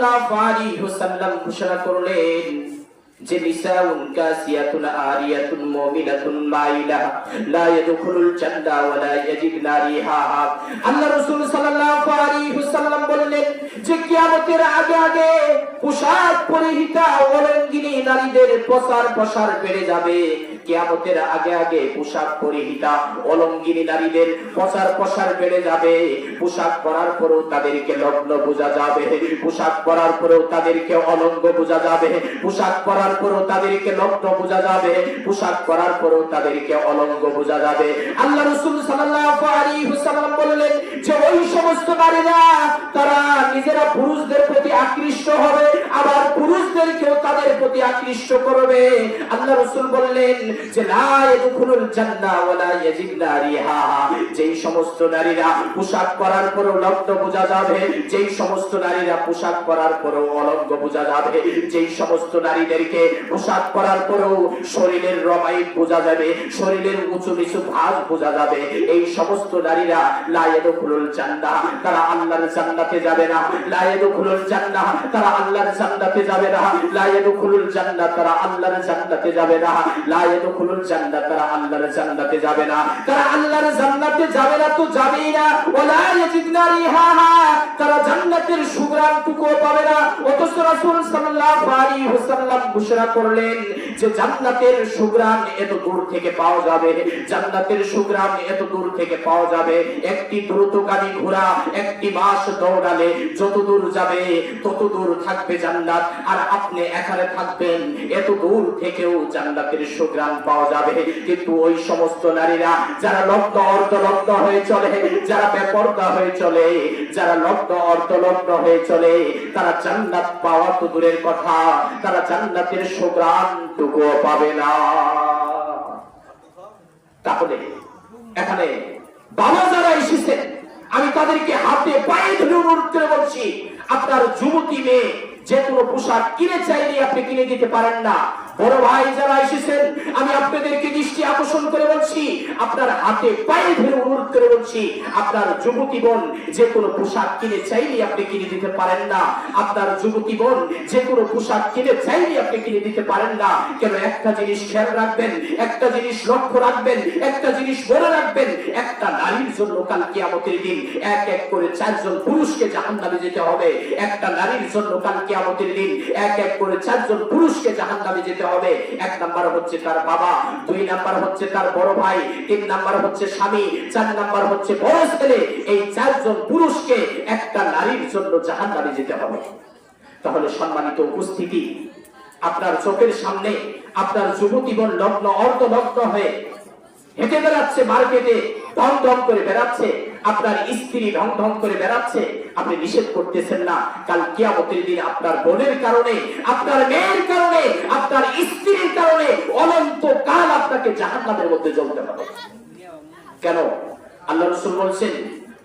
সাল্লাল্লাহু আলাইহি ওয়াসাল্লাম ঘোষণা করলেন যে নিসাউন কাসিয়াতুন আরিয়াতুন মুমিনাতুন মাইলা লা ইয়াদখুলুল জান্নাহ ওয়া লা ইয়াজিদনা রিহাহা। আল্লাহ রাসূল সাল্লাল্লাহু আলাইহি ওয়াসাল্লাম বললেন যে কিয়ামতের আগে আগে পোশাক পরিহিতা অলঙ্গিনী নারীদের প্রসার বেড়ে যাবে। কিয়ামতের আগে আগে পোশাক পরিহিতা অলঙ্গিনী নারীদের প্রসার বেড়ে যাবে। পোশাক পরার পরেও তাদেরকে লগ্ন বোঝা যাবে, পোশাক পরার পরেও তাদেরকে অলঙ্গ বোঝা যাবে, পোশাক পরার পরেও তাদেরকে লগ্ন বোঝা যাবে, পোশাক পরার পরেও তাদেরকে অলঙ্গ বোঝা যাবে। আল্লাহ রাসূল সাল্লাল্লাহু আলাইহি ওয়াসাল্লাম বললেন যে ওই সমস্ত নারীরা তারা নিজেরা পুরুষদের প্রতি আকৃষ্ট হবে, আবার পুরুষদেরকেও তাদের প্রতি আকৃষ্ট করবে। আল্লাহ রাসূল বললেন যে লা ইয়াদখুলুল জান্নাহ ওয়া লা ইয়াজিদনা রিহাহা। যেই সমস্ত নারীরা পোশাক পরার পরেও লগ্ন বোঝা যাবে, যেই সমস্ত নারীরা পোশাক পরার পরেও অলঙ্গ বোঝা যাবে, যেই সমস্ত নারীদেরকে পোশাক পরার পরেও শরীরের রমাইব বোঝা যাবে, শরীরের উঁচু নিচু ভাঁজ বোঝা যাবে, এই সমস্ত নারীরা লা ইয়াদখুলুল জান্নাহ, তারা আল্লাহর জান্নাতে যাবে না। লা ইয়াদখুলুল জান্নাহ, তারা আল্লাহর জান্নাতে যাবে না। লা ইয়াদখুলুল জান্নাহ, তারা আল্লাহর জান্নাতে যাবে না। লা ইয়াদখুলুল জান্নাহ, তারা আল্লাহর জান্নাতে যাবে না। তারা আল্লাহর জান্নাতে যাবে না তো যাবেই না। ওয়ালা ইয়াজিদনা রিহাহা, তারা জান্নাতের সুঘ্রাণটুকু পাবে না। অথচ রাসূল সাল্লাল্লাহু আলাইহি ওয়াসাল্লাম ঘোষণা করলেন যে জান্নাতের সুঘ্রাণ এত দূর থেকে পাওয়া যাবে, জান্নাতের সুঘ্রাণ এত দূর থেকে পাওয়া যাবে। একটি দ্রুতগামী ঘোড়া একটি মাস দৌড়ালে যত দূর যাবে তত দূর থাকবে জান্নাত, আর আপনি এখানে থাকবেন এত দূর থেকেও জান্নাতের সুঘ্রাণ পাওয়া যাবে। কিন্তু ওই সমস্ত নারীরা যারা লগ্ন অর্ধলগ্ন হয়ে চলে, যারা বেপরদা হয়ে চলে, যারা লগ্ন অর্ধলগ্ন হয়ে চলে, তারা জান্নাত পাওয়া তো দূরের কথা, তারা জান্নাতের সুঘ্রাণটুকু পাবে না। তাহলে এখানে বাবা যারা এসেছেন আমি তাদেরকে হাতে পায়ে ধরে অনুরোধ করে বলছি, আপনার যুবতী মেয়ে যে কোনো পোশাক কিনে চাইলে আপনি কিনে দিতে পারেন না। বড় ভাই যারা এসেছেন আমি আপনাদেরকে দৃষ্টি আকর্ষণ করে বলছি, আপনার হাতে পায়ে ধরে অনুরোধ করে বলছি, আপনার যুবতী বোন যে কোনো পোশাক কিনে চাইলে আপনি কিনে দিতে পারেন না। আপনার যুবতী বোন যে কোনো পোশাক কিনে চাইলে আপনি কিনে দিতে পারেন না। কেন? একটা জিনিস খেয়াল রাখবেন, একটা জিনিস লক্ষ্য রাখবেন, একটা জিনিস মনে রাখবেন, একটা নারীর জন্য কাল কিয়ামতের দিন এক এক করে 4 জন পুরুষকে জাহান্নামে যেতে হবে। একটা নারীর জন্য কাল কিয়ামতের দিন এক এক করে 4 জন পুরুষকে জাহান্নামে যেতে হবে। 1 নাম্বার হচ্ছে তার বাবা, 2 নাম্বার হচ্ছে তার বড় ভাই, 3 নাম্বার হচ্ছে স্বামী, 4 নাম্বার হচ্ছে বড় ছেলে। এই 4 জন পুরুষকে একটা নারীর জন্য জাহান্নামে যেতে হবে। তাহলে সম্মানিত উপস্থিতি, আপনার চোখের সামনে আপনার যুবতী বোন লগ্ন অর্ধলগ্ন হয়ে হেঁটে বেড়াচ্ছে, মার্কেটে ঢং ঢং করে বেড়াচ্ছে, আপনার স্ত্রী ঢং ঢং করে বেড়াচ্ছে, আপনি নিষেধ করতেছেন না। কাল কিয়ামতের দিন আপনার বোনের কারণে, আপনার মেয়ের কারণে, আপনার স্ত্রীর কারণে অনন্ত কাল আপনাকে জাহান্নামের মধ্যে জ্বলতে হবে। কেন? আল্লাহ রাসূল বলেছেন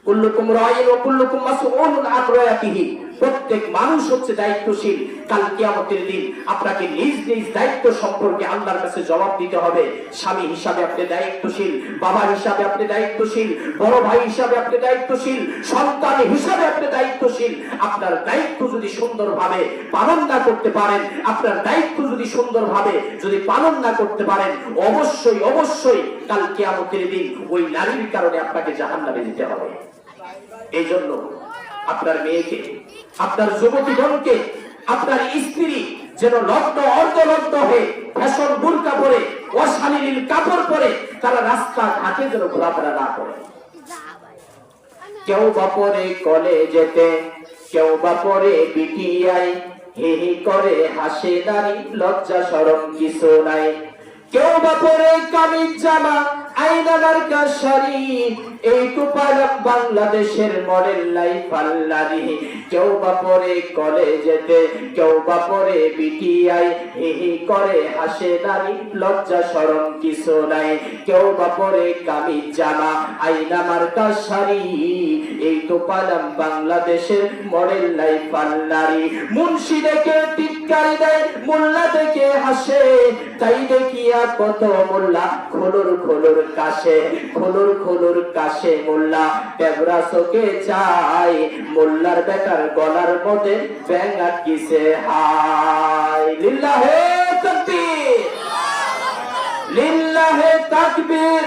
কুল্লুকুম রাঈন ওয়া কুল্লুকুম মাসউলুন আন রায়াতিহি। প্রত্যেক মানুষ হচ্ছে দায়িত্বশীল। কাল কিয়ামতের দিন আপনাকে নিজ নিজ দায়িত্ব সম্পর্কে আল্লাহর কাছে জবাব দিতে হবে। স্বামী হিসাবে আপনি দায়িত্বশীল, বাবা হিসাবে আপনি দায়িত্বশীল, বড় ভাই হিসাবে আপনি দায়িত্বশীল, সন্তান হিসাবে আপনি দায়িত্বশীল। আপনার দায়িত্ব যদি সুন্দরভাবে পালন না করতে পারেন, আপনার দায়িত্ব যদি সুন্দরভাবে যদি পালন না করতে পারেন, অবশ্যই অবশ্যই কাল কিয়ামতের দিন ওই নারীর কারণে আপনাকে জাহান্নামে যেতে হবে। এই জন্য আপনার মেয়েকে, আপনার যুবতী বোনকে, আপনার স্ত্রী যেন লগ্ন অর্ধলগ্ন হয়ে ফ্যাশন বুরকা পরে, অশালীন কাপড় পরে তারা রাস্তা ঘাটে যেন ঘোরাফেরা না করে। কেউ বা পরে কলেজেতে, কেউ বা পরে বিটিআই, হি হি করে হাসে নারী, লজ্জা শরম কিছু নাই। কেউ বা পরে কামিজ জামা, আয়না মার্কা শাড়ি, এই তো পারলাম বাংলাদেশের মডেল লাইফ আল্লাহরি। কেউ বা পরে কলেজেতে, কেউ বা পরে বিটিআই, হি হি করে হাসে নারী, লজ্জা শরম কিছু নাই। কেউ বা পরে কামিজ জামা, আয়না মার্কা শাড়ি, এই তো পারলাম বাংলাদেশের মডেল লাইফ আল্লাহরি। মুন্সি দেখে চিৎকারি দেয়, মোল্লা দেখে হাসে, তাই দেখিয়া কত মোল্লা খোলর খোলর কাশে, খোলর খোলর কাশে মোল্লা পেবরা চোখে চায়, মোল্লার বেটার গলার মধ্যে ব্যাঙ আটকিছে হায়। লিল্লাহে তাকবীর, লিল্লাহে তাকবীর।